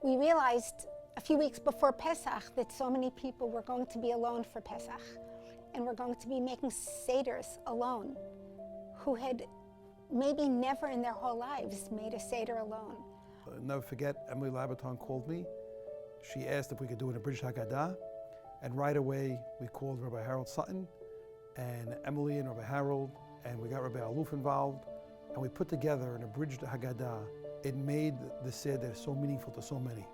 We realized a few weeks before Pesach that so many people were going to be alone for Pesach, and were going to be making seders alone, who had maybe never in their whole lives made a seder alone. I'll never forget, Emily Labaton called me. She asked if we could do an abridged Haggadah, and right away we called Rabbi Harold Sutton, and Emily and Rabbi Harold, and we got Rabbi Aluf involved, and we put together an abridged Haggadah. It made the seder so meaningful to so many.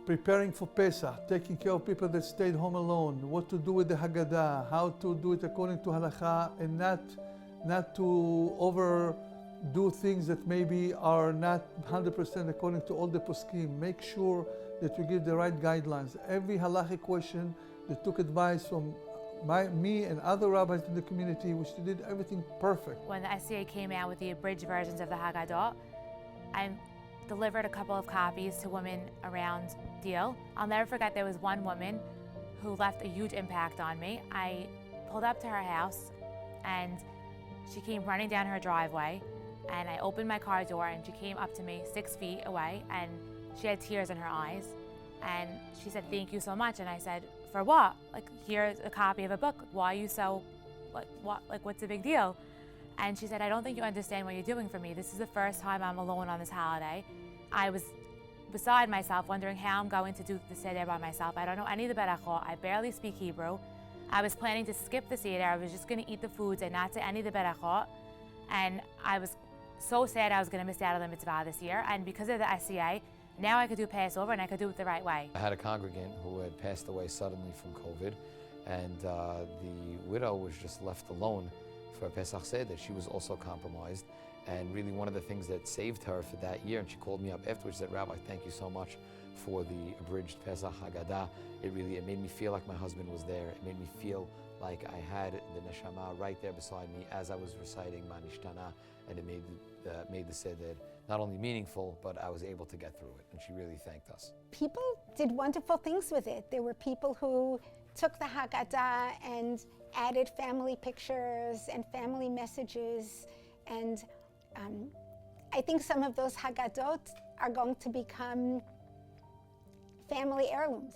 Preparing for Pesach, taking care of people that stayed home alone, what to do with the Haggadah, how to do it according to halakha, and not to overdo things that maybe are not 100% according to all the poskim. Make sure that we give the right guidelines. Every halachic question that took advice from me and other rabbis in the community, which did everything perfect. When the SCA came out with the abridged versions of the Haggadah, I delivered a couple of copies to women around Deal. I'll never forget there was one woman who left a huge impact on me. I pulled up to her house and she came running down her driveway, and I opened my car door and she came up to me 6 feet away, and she had tears in her eyes, and she said, "Thank you so much." And I said, "For what? Like, here's a copy of a book. Why are you so, what's the big deal?" And she said, "I don't think you understand what you're doing for me. This is the first time I'm alone on this holiday." I was beside myself, wondering how I'm going to do the Seder by myself. I don't know any of the berachot. I barely speak Hebrew. I was planning to skip the Seder. I was just going to eat the foods and not say any of the berachot. And I was so sad I was going to miss out on the mitzvah this year. And because of the SCA, now I could do Passover and I could do it the right way. I had a congregant who had passed away suddenly from COVID, and the widow was just left alone for Pesach Seder. She was also compromised, and really one of the things that saved her for that year, and she called me up afterwards, said, "Rabbi, thank you so much for the abridged Pesach Haggadah. It made me feel like my husband was there. It made me feel like I had the neshama right there beside me as I was reciting Ma Nishtana, and it made the Seder not only meaningful, but I was able to get through it." And she really thanked us. People did wonderful things with it. There were people who took the Haggadah and added family pictures and family messages, and I think some of those Haggadot are going to become family heirlooms.